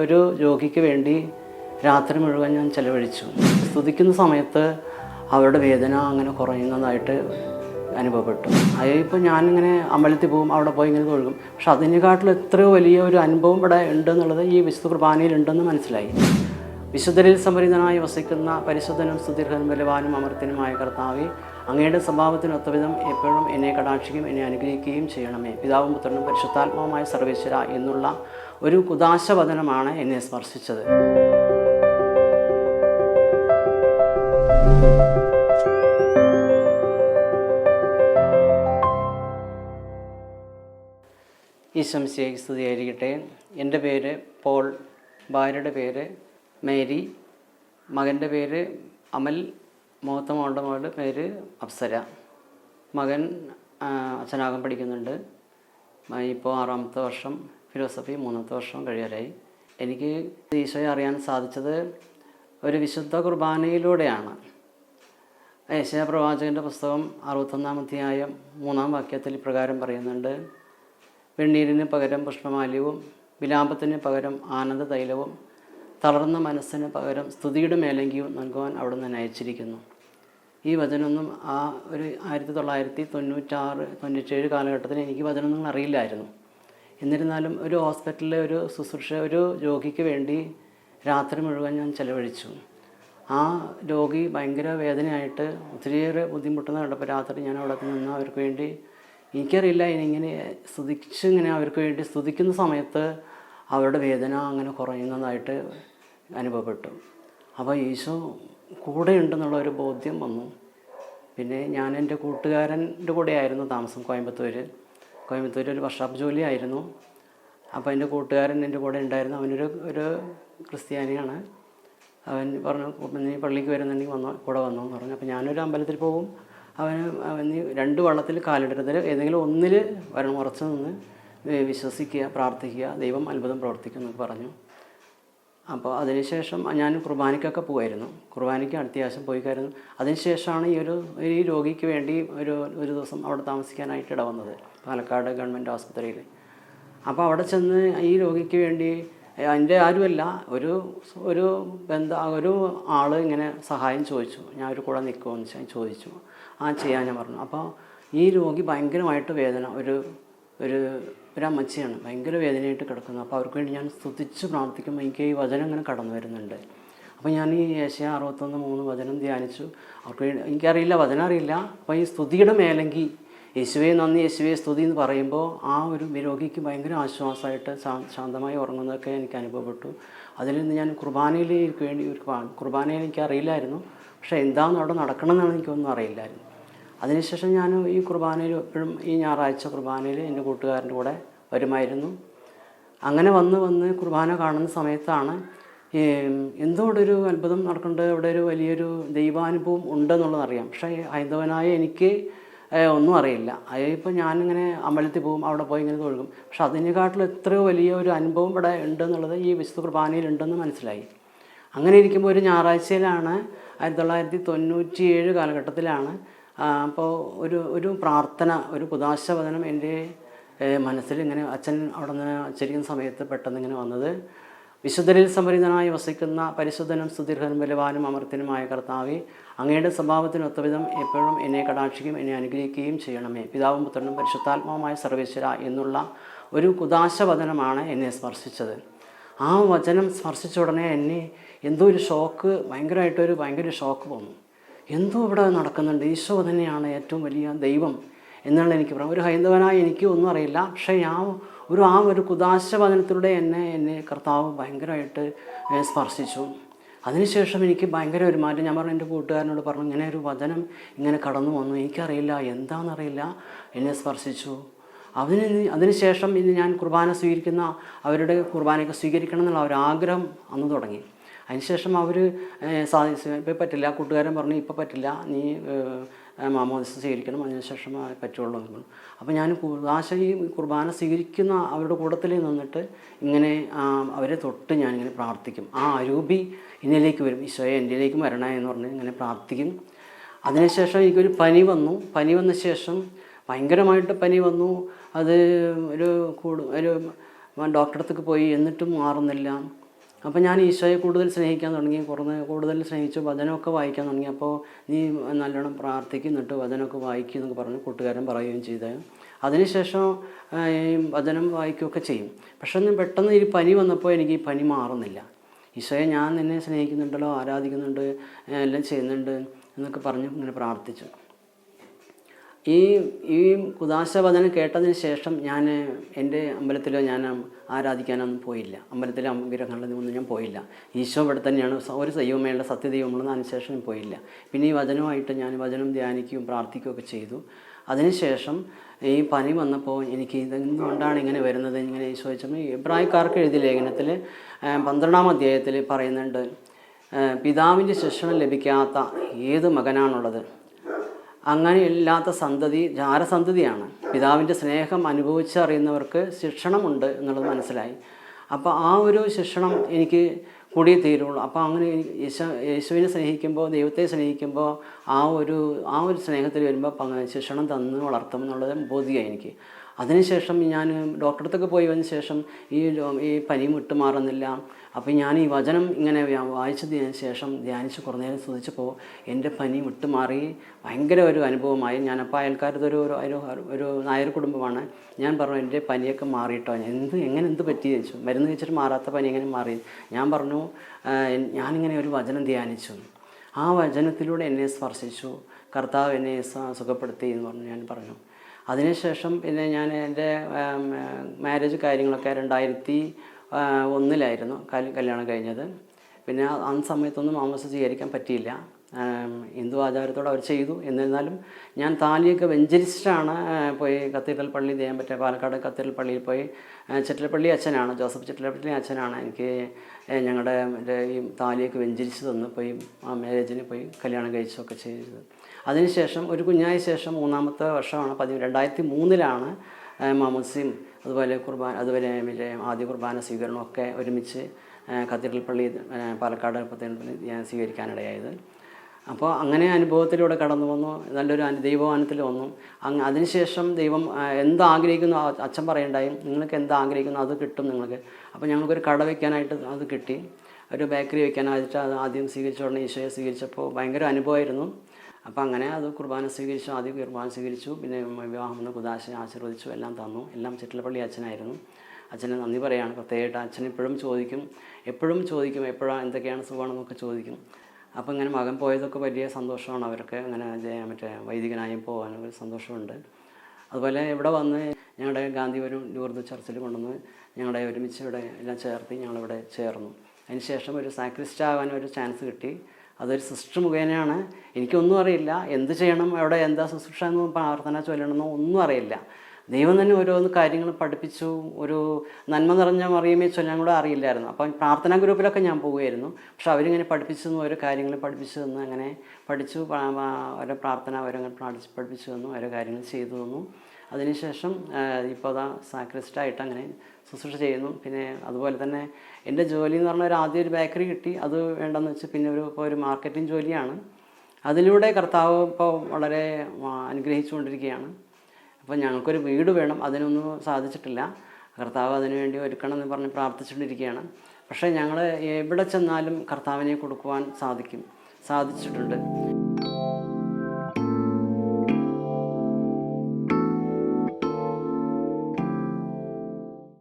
ഒരു രോഗിക്ക് വേണ്ടി രാത്രി മുഴുവൻ ഞാൻ ചെലവഴിച്ചു. സ്തുതിക്കുന്ന സമയത്ത് അവരുടെ വേദന അങ്ങനെ കുറയുന്നതായിട്ട് അനുഭവപ്പെട്ടു. ഇപ്പോൾ ഞാനിങ്ങനെ അമ്പലത്തിൽ പോകും, അവിടെ പോയി ഇങ്ങനെ തൊഴുകും. പക്ഷെ അതിനെക്കാട്ടിലും എത്രയോ വലിയ ഒരു അനുഭവം ഇവിടെ ഉണ്ടെന്നുള്ളത് ഈ വിശുദ്ധ കുർബാനയിൽ ഉണ്ടെന്ന് മനസ്സിലായി. വിശുദ്ധരിൽ സംഭരിതനായി വസിക്കുന്ന പരിശുദ്ധനും സ്തുതിർഹനും ബലവാനും അമർത്യനുമായ കർത്താവേ, അങ്ങയുടെ സ്വഭാവത്തിനൊത്തവിധം എപ്പോഴും എന്നെ കടാക്ഷിക്കുകയും എന്നെ അനുഗ്രഹിക്കുകയും ചെയ്യണമേ. പിതാവും പുത്രനും പരിശുദ്ധാത്മാവുമായ സർവേശ്വര എന്നുള്ള ഒരു കുദാശവചനമാണ് എന്നെ സ്പർശിച്ചത്. ഈശോമിശിഹായ്ക്ക് സ്തുതിയായിരിക്കട്ടെ. എൻ്റെ പേര് പോൾ, ഭാര്യയുടെ പേര് മേരി, മകൻ്റെ പേര് അമൽ, മൂത്ത മോളുടെ മകളുടെ പേര് അപ്സര. മകൻ അച്ഛനാകാൻ പഠിക്കുന്നുണ്ട്. ഇപ്പോൾ 6ാമത്തെ വർഷം, ഫിലോസഫി 3ാമത്തെ വർഷം കഴിയാറായി. എനിക്ക് ഈശോയെ അറിയാൻ സാധിച്ചത് ഒരു വിശുദ്ധ കുർബാനയിലൂടെയാണ്. യെശയ്യാ പ്രവാചകൻ്റെ പുസ്തകം 61-ാം അധ്യായം 3-ാം വാക്യത്തിൽ ഇപ്രകാരം പറയുന്നുണ്ട്: വെണ്ണീരിന് പകരം പുഷ്പമാല്യവും വിലാപത്തിന് പകരം ആനന്ദ തൈലവും തളർന്ന മനസ്സിന് പകരം സ്തുതിയുടെ മേലങ്കിയും നൽകുവാൻ അവിടുന്ന് അയച്ചിരിക്കുന്നു. ഈ വചനമൊന്നും ആ ഒരു 1996-97 കാലഘട്ടത്തിൽ എനിക്ക് വചനമൊന്നും അറിയില്ലായിരുന്നു. എന്നിരുന്നാലും ഒരു ഹോസ്പിറ്റലിലെ ഒരു ശുശ്രൂഷ, ഒരു രോഗിക്ക് വേണ്ടി രാത്രി മുഴുവൻ ഞാൻ ചെലവഴിച്ചു. ആ രോഗി ഭയങ്കര വേദനയായിട്ട് ഒത്തിരിയേറെ ബുദ്ധിമുട്ടുന്ന കണ്ടപ്പോൾ രാത്രി ഞാൻ അവിടെ നിന്ന് അവർക്ക് വേണ്ടി, എനിക്കറിയില്ല ഇങ്ങനെ ഇങ്ങനെ അവർക്ക് വേണ്ടി സ്തുതിക്കുന്ന സമയത്ത് അവരുടെ വേദന അങ്ങനെ കുറയുന്നതായിട്ട് അനുഭവപ്പെട്ടു. അപ്പോൾ ഈശോ കൂടെ ഉണ്ടെന്നുള്ള ഒരു ബോധ്യം വന്നു. പിന്നെ ഞാൻ എൻ്റെ കൂട്ടുകാരൻ്റെ കൂടെയായിരുന്നു താമസം, കോയമ്പത്തൂർ ഒരു വർക്ക്ഷോപ്പ് ജോലിയായിരുന്നു. അപ്പോൾ എൻ്റെ കൂട്ടുകാരൻ എൻ്റെ കൂടെ ഉണ്ടായിരുന്നു. അവനൊരു ക്രിസ്ത്യാനിയാണ്. അവൻ പറഞ്ഞു, നീ പള്ളിക്ക് വരുന്നുണ്ടെങ്കിൽ കൂടെ വന്നോ എന്ന് പറഞ്ഞു. അപ്പോൾ ഞാനൊരു അമ്പലത്തിൽ പോകും, അവന് 2 വള്ളത്തിൽ കാലിടരുത്, ഏതെങ്കിലും ഒന്നിൽ വരണം, ഉറച്ചു നിന്ന് വിശ്വസിക്കുക, പ്രാർത്ഥിക്കുക, ദൈവം അത്ഭുതം പ്രവർത്തിക്കും എന്നൊക്കെ പറഞ്ഞു. അപ്പോൾ അതിനുശേഷം ഞാൻ കുർബാനയ്ക്കൊക്കെ പോകുമായിരുന്നു. കുർബാനയ്ക്ക് അത്യാവശ്യം പോയിക്കായിരുന്നു. അതിനുശേഷമാണ് ഈ രോഗിക്ക് വേണ്ടി ഒരു ദിവസം അവിടെ താമസിക്കാനായിട്ട് ഇടവന്നത്, പാലക്കാട് ഗവൺമെൻറ് ആശുപത്രിയിൽ. അപ്പോൾ അവിടെ ചെന്ന് ഈ രോഗിക്ക് വേണ്ടി എൻ്റെ ആരുമല്ല, ഒരു ആൾ ഇങ്ങനെ സഹായം ചോദിച്ചു. ഞാൻ ഒരു കൂടെ നിൽക്കുമെന്ന് ചോദിച്ചു. ചെയ്യാൻ ഞാൻ പറഞ്ഞു. അപ്പോൾ ഈ രോഗി ഭയങ്കരമായിട്ട് വേദന, ഒരമ്മച്ചിയാണ്, ഭയങ്കര വേദനയായിട്ട് കിടക്കുന്നത്. അപ്പോൾ അവർക്ക് വേണ്ടി ഞാൻ സ്തുതിച്ച് പ്രാർത്ഥിക്കുമ്പോൾ എനിക്ക് ഈ വചനം ഇങ്ങനെ കടന്നു വരുന്നുണ്ട്. അപ്പോൾ ഞാൻ ഈ യെശയ്യാ 61:3 വചനം ധ്യാനിച്ചു. അവർക്ക് വേണ്ടി, എനിക്കറിയില്ല, വചനം അറിയില്ല. അപ്പോൾ ഈ സ്തുതിയുടെ മേലെങ്കിൽ യേശുവേ നന്ദി, യേശുവേ സ്തുതി എന്ന് പറയുമ്പോൾ ആ ഒരു രോഗിക്ക് ഭയങ്കര ആശ്വാസമായിട്ട് ശാന്തമായി ഉറങ്ങുന്നതൊക്കെ എനിക്ക് അനുഭവപ്പെട്ടു. അതിൽ നിന്ന് ഞാൻ കുർബാനയിലേക്ക് വേണ്ടി കുർബാനയിൽ എനിക്കറിയില്ലായിരുന്നു. പക്ഷേ എന്താണെന്ന് അവിടെ നടക്കണമെന്നാണ് എനിക്കൊന്നും അറിയില്ലായിരുന്നു. അതിനുശേഷം ഞാൻ ഈ കുർബാനയിൽ എപ്പോഴും ഈ ഞായറാഴ്ച കുർബാനയിൽ എൻ്റെ കൂട്ടുകാരൻ്റെ കൂടെ വരുമായിരുന്നു. അങ്ങനെ വന്ന് കുർബാന കാണുന്ന സമയത്താണ് എന്തോ ഇവിടെ ഒരു അത്ഭുതം നടക്കുന്നുണ്ട്, ഇവിടെ ഒരു വലിയൊരു ദൈവാനുഭവം ഉണ്ടെന്നുള്ളതറിയാം. പക്ഷേ ഹൈന്ദവനായ എനിക്ക് ഒന്നും അറിയില്ല. ഇപ്പോൾ ഞാനിങ്ങനെ അമ്പലത്തിൽ പോകും, അവിടെ പോയി ഇങ്ങനെ തൊഴുകും. പക്ഷെ അതിനെക്കാട്ടിലും എത്രയോ വലിയ ഒരു അനുഭവം ഇവിടെ ഉണ്ടെന്നുള്ളത് ഈ വിശുദ്ധ കുർബാനയിൽ ഉണ്ടെന്ന് മനസ്സിലായി. അങ്ങനെ ഇരിക്കുമ്പോൾ ഒരു ഞായറാഴ്ചയിലാണ്, 1997 കാലഘട്ടത്തിലാണ്, അപ്പോൾ ഒരു പ്രാർത്ഥന, ഒരു കുദാശവചനം എൻ്റെ മനസ്സിൽ ഇങ്ങനെ അച്ഛൻ അവിടെ നിന്ന് അച്ചരിക്കുന്ന സമയത്ത് പെട്ടെന്ന് ഇങ്ങനെ വന്നത്: വിശുദ്ധരിൽ സംഭരിതനായി വസിക്കുന്ന പരിശുദ്ധനും സ്തുതിർഹനും ബലവാനും അമർത്യനുമായ കർത്താവേ, അങ്ങയുടെ സ്വഭാവത്തിനൊത്തവിധം എപ്പോഴും എന്നെ കടാക്ഷിക്കുകയും എന്നെ അനുഗ്രഹിക്കുകയും ചെയ്യണമേ. പിതാവും പുത്രനും പരിശുദ്ധാത്മാവുമായ സർവേശ്വര എന്നുള്ള ഒരു കുദാശവചനമാണ് എന്നെ സ്പർശിച്ചത്. ആ വചനം സ്പർശിച്ച ഉടനെ എന്നെ എന്തോ ഒരു ഷോക്ക്, ഭയങ്കര ഷോക്ക് വന്നു. എന്തോ ഇവിടെ നടക്കുന്നുണ്ട്, ഈശോ തന്നെയാണ് ഏറ്റവും വലിയ ദൈവം എന്നാണ് എനിക്ക് പറയാം. ഒരു ഹൈന്ദവനായി എനിക്ക് ഒന്നും അറിയില്ല. പക്ഷേ ആ ഒരു കുദാശവചനത്തിലൂടെ എന്നെ കർത്താവ് ഭയങ്കരമായിട്ട് സ്പർശിച്ചു. അതിനുശേഷം എനിക്ക് ഭയങ്കര ഒരു മാറ്റം. ഞാൻ പറഞ്ഞു, എൻ്റെ കൂട്ടുകാരനോട് പറഞ്ഞു, ഇങ്ങനെ ഒരു വചനം ഇങ്ങനെ കടന്നു വന്നു, എനിക്കറിയില്ല, എന്താണെന്നറിയില്ല, എന്നെ സ്പർശിച്ചു. അതിനുശേഷം ഇനി ഞാൻ കുർബാന സ്വീകരിക്കുന്ന അവരുടെ കുർബാനയൊക്കെ സ്വീകരിക്കണം എന്നുള്ള ഒരാഗ്രഹം അന്ന് തുടങ്ങി. അതിനുശേഷം അവർ ഇപ്പോൾ പറ്റില്ല, കൂട്ടുകാരൻ പറഞ്ഞു, ഇപ്പോൾ പറ്റില്ല, നീ മാമോദിസ സ്വീകരിക്കണം, അതിനുശേഷം പറ്റുള്ളൂ എന്ന് പറഞ്ഞു. അപ്പോൾ ഞാൻ ഈ കുർബാന സ്വീകരിക്കുന്ന അവരുടെ കൂട്ടത്തിൽ നിന്നിട്ട് ഇങ്ങനെ അവരെ തൊട്ട് ഞാനിങ്ങനെ പ്രാർത്ഥിക്കും. ആ അരൂപി എന്നിലേക്ക് വരും, ഈശോയെ എൻ്റെയിലേക്കും വരണേ എന്ന് പറഞ്ഞ് ഇങ്ങനെ പ്രാർത്ഥിക്കും. അതിനുശേഷം എനിക്കൊരു പനി വന്ന ശേഷം ഭയങ്കരമായിട്ട് പനി വന്നു. അത് ഒരു ഡോക്ടറെ അടുത്തേക്ക് പോയി, എന്നിട്ടും മാറുന്നില്ല. അപ്പോൾ ഞാൻ ഈശോയെ കൂടുതൽ സ്നേഹിക്കാൻ തുടങ്ങി, കൂടുതൽ സ്നേഹിച്ചു, വചനമൊക്കെ വായിക്കാൻ തുടങ്ങി. അപ്പോൾ നീ നല്ലോണം പ്രാർത്ഥിക്കുന്നിട്ട് വചനമൊക്കെ വായിക്കും എന്നൊക്കെ പറഞ്ഞ് കൂട്ടുകാരൻ പറയുകയും ചെയ്ത് അതിനുശേഷം ഈ വചനം വായിക്കുകയൊക്കെ ചെയ്യും. പക്ഷെ പെട്ടെന്ന് ഈ പനി വന്നപ്പോൾ എനിക്ക് ഈ പനി മാറുന്നില്ല. ഈശോയെ ഞാൻ നിന്നെ സ്നേഹിക്കുന്നുണ്ടല്ലോ, ആരാധിക്കുന്നുണ്ട്, എല്ലാം ചെയ്യുന്നുണ്ട് എന്നൊക്കെ പറഞ്ഞ് ഇങ്ങനെ പ്രാർത്ഥിച്ചു. ഈ കുദാശ വചനം കേട്ടതിന് ശേഷം ഞാൻ എൻ്റെ അമ്പലത്തിലോ ഞാൻ ആരാധിക്കാനൊന്നും പോയില്ല. അമ്പലത്തിലെ വിഗ്രഹങ്ങളിലൊന്നും ഞാൻ പോയില്ല. ഈശോ ഇവിടെ തന്നെയാണ്, ഒരു ദൈവമേയുള്ള സത്യദൈവമുള്ളതെന്ന് അതിനുശേഷം ഞാൻ പോയില്ല. പിന്നെ ഈ വചനമായിട്ട് ഞാൻ വചനം ധ്യാനിക്കുകയും പ്രാർത്ഥിക്കുകയൊക്കെ ചെയ്തു. അതിനുശേഷം ഈ പനി വന്നപ്പോൾ എനിക്ക് ഇതെന്തുകൊണ്ടാണ് ഇങ്ങനെ വരുന്നത് ഇങ്ങനെ ചോദിച്ചപ്പോൾ എബ്രായക്കാർക്ക് എഴുതിയ ലേഖനത്തിൽ 12-ാം അധ്യായത്തിൽ പറയുന്നുണ്ട്, പിതാവിൻ്റെ ശിക്ഷണം ലഭിക്കാത്ത ഏത് മകനാണുള്ളത്? അങ്ങനെ ഇല്ലാത്ത സന്തതി ജാരസന്തതിയാണ്. പിതാവിൻ്റെ സ്നേഹം അനുഭവിച്ചറിയുന്നവർക്ക് ശിക്ഷണമുണ്ട് എന്നുള്ളത് മനസ്സിലായി. അപ്പോൾ ആ ഒരു ശിക്ഷണം എനിക്ക് കൂടിയേ തീരുള്ളൂ. അപ്പോൾ അങ്ങനെ യേശുവിനെ സ്നേഹിക്കുമ്പോൾ, ദൈവത്തെ സ്നേഹിക്കുമ്പോൾ ആ ഒരു സ്നേഹത്തിൽ വരുമ്പോൾ ശിക്ഷണം തന്ന് വളർത്തും എന്നുള്ളത് ബോധ്യമായി എനിക്ക്. അതിനുശേഷം ഞാൻ ഡോക്ടറെ അടുത്തൊക്കെ പോയി വന്നതിന് ശേഷം ഈ പനി വിട്ടുമാറുന്നില്ല. അപ്പോൾ ഞാൻ ഈ വചനം ഇങ്ങനെ വായിച്ചതിന് ശേഷം ധ്യാനിച്ച് കുറേ നേരം സ്തുതിച്ചപ്പോൾ എൻ്റെ പനി വിട്ടുമാറി ഭയങ്കര ഒരു അനുഭവമായി. ഞാനപ്പോൾ അയൽക്കാരത്തൊരു നായർ കുടുംബമാണ്. ഞാൻ പറഞ്ഞു എൻ്റെ പനിയൊക്കെ മാറിയിട്ടോ, എന്ത് പറ്റി ചോദിച്ചു. മരുന്ന് കഴിച്ചിട്ട് മാറാത്ത പനി എങ്ങനെ മാറി? ഞാൻ പറഞ്ഞു ഞാനിങ്ങനെ ഒരു വചനം ധ്യാനിച്ചു, ആ വചനത്തിലൂടെ എന്നെ സ്പർശിച്ചു, കർത്താവ് എന്നെ സുഖപ്പെടുത്തി എന്ന് ഞാൻ പറഞ്ഞു. അതിനുശേഷം പിന്നെ ഞാൻ എൻ്റെ മാരേജ് കാര്യങ്ങളൊക്കെ 2001 കല്യാണം കഴിഞ്ഞത്. പിന്നെ ആ സമയത്തൊന്നും മാമോദിസ സ്വീകരിക്കാൻ പറ്റിയില്ല. ഹിന്ദു ആചാരത്തോടെ അവർ ചെയ്തു. എന്നിരുന്നാലും ഞാൻ താലിയൊക്കെ വെഞ്ചരിച്ചിട്ടാണ് പോയി കത്തീഡ്രൽ പള്ളി പാലക്കാട് കത്തീഡ്രൽ പള്ളിയിൽ പോയി. ചിറ്റലപ്പള്ളി അച്ഛനാണ്, ജോസഫ് ചിറ്റലപ്പള്ളി അച്ഛനാണ് എനിക്ക് ഞങ്ങളുടെ ഈ താലിയൊക്കെ വെഞ്ചരിച്ച് തന്ന് പോയി മാരേജിന് പോയി കല്യാണം കഴിച്ചൊക്കെ ചെയ്തത്. അതിനുശേഷം ഒരു കുഞ്ഞായ ശേഷം 3-ാമത്തെ വർഷമാണ് 2003 മാമോദിസയും അതുപോലെ ആദ്യ കുർബാന സ്വീകരണവും ഒക്കെ ഒരുമിച്ച് കത്തീഡ്രൽ പള്ളി പാലക്കാട് ഞാൻ സ്വീകരിക്കാനിടയായത്. അപ്പോൾ അങ്ങനെ അനുഭവത്തിലൂടെ കടന്നു വന്നു, നല്ലൊരു ദൈവവാനത്തിൽ വന്നു. അതിനുശേഷം ദൈവം എന്താഗ്രഹിക്കുന്നു അച്ഛൻ പറയുണ്ടായി, നിങ്ങൾക്ക് എന്താഗ്രഹിക്കുന്നു അത് കിട്ടും നിങ്ങൾക്ക്. അപ്പോൾ ഞങ്ങൾക്കൊരു കട വയ്ക്കാനായിട്ട് അത് കിട്ടി, ഒരു ബേക്കറി വയ്ക്കാനായിട്ട് അത് ആദ്യം സ്വീകരിച്ച ഉടനെ ഈശോയെ സ്വീകരിച്ചപ്പോൾ ഭയങ്കര അനുഭവമായിരുന്നു. അപ്പോൾ അങ്ങനെ അത് കുർബാന സ്വീകരിച്ചു, ആദ്യം കുർബാന സ്വീകരിച്ചു, പിന്നെ വിവാഹം വന്ന് കുദാശ ആശീർവദിച്ചു, എല്ലാം തന്നു. എല്ലാം ചിറ്റലപ്പള്ളി അച്ഛനായിരുന്നു. അച്ഛനെ നന്ദി പറയുകയാണ് പ്രത്യേകമായിട്ട്. അച്ഛൻ എപ്പോഴും ചോദിക്കും എപ്പോഴാണ് എന്തൊക്കെയാണ് സുഖമാണെന്നൊക്കെ ചോദിക്കും. അപ്പോൾ ഇങ്ങനെ മകൻ പോയതൊക്കെ വലിയ സന്തോഷമാണ് അവർക്ക്. അങ്ങനെ വൈദികനായും പോകാനൊരു സന്തോഷമുണ്ട്. അതുപോലെ ഇവിടെ വന്ന് ഞങ്ങളുടെ ഗാന്ധിപുരം ലൂർദ് ചർച്ചിൽ കൊണ്ടുവന്ന് ഞങ്ങളുടെ ഒരുമിച്ച് ഇവിടെ എല്ലാം ചേർത്ത് ഞങ്ങളിവിടെ ചേർന്നു. അതിനുശേഷം ഒരു സാക്രിസ്റ്റ് ആവാൻ ഒരു ചാൻസ് കിട്ടി. അതൊരു സിസ്റ്റർ മുഖേനയാണ്. എനിക്കൊന്നും അറിയില്ല, എന്ത് ചെയ്യണം, അവിടെ എന്താ ശുശ്രൂഷ എന്നോ പ്രാർത്ഥന ചൊല്ലണമെന്നോ ഒന്നും അറിയില്ല. ദൈവം തന്നെ ഓരോന്ന് കാര്യങ്ങൾ പഠിപ്പിച്ചു. ഒരു നന്മ നിറഞ്ഞ മറിയമേ ചൊല്ലാൻ കൂടെ അറിയില്ലായിരുന്നു. അപ്പം പ്രാർത്ഥനാ ഗ്രൂപ്പിലൊക്കെ ഞാൻ പോകുമായിരുന്നു. പക്ഷെ അവരിങ്ങനെ പഠിപ്പിച്ചു തന്നു, ഓരോ കാര്യങ്ങൾ പഠിപ്പിച്ചു തന്നു. അങ്ങനെ പഠിച്ചു, ഓരോ പ്രാർത്ഥന അവരങ്ങനെ പഠിപ്പിച്ചു തന്നു, ഓരോ കാര്യങ്ങൾ ചെയ്തു തന്നു. അതിനുശേഷം ഇപ്പോൾ സാക്രിസ്റ്റായിട്ട് അങ്ങനെ ശുശ്രൂഷ ചെയ്യുന്നു. പിന്നെ അതുപോലെ തന്നെ എൻ്റെ ജോലി എന്ന് പറഞ്ഞാൽ ആദ്യം ഒരു ബേക്കറി കിട്ടി, അത് വേണ്ടെന്ന് വെച്ച് പിന്നെ ഇപ്പോൾ ഒരു മാർക്കറ്റിംഗ് ജോലിയാണ്. അതിലൂടെ കർത്താവ് ഇപ്പോൾ വളരെ അനുഗ്രഹിച്ചുകൊണ്ടിരിക്കുകയാണ്. അപ്പോൾ ഞങ്ങൾക്കൊരു വീട് വേണം, അതിനൊന്നും സാധിച്ചിട്ടില്ല. കർത്താവ് അതിനുവേണ്ടി ഒരുക്കണം എന്ന് പറഞ്ഞ് പ്രാർത്ഥിച്ചുകൊണ്ടിരിക്കുകയാണ്. പക്ഷേ ഞങ്ങൾ എവിടെ ചെന്നാലും കർത്താവിനെ കൊടുക്കുവാൻ സാധിച്ചിട്ടുണ്ട്.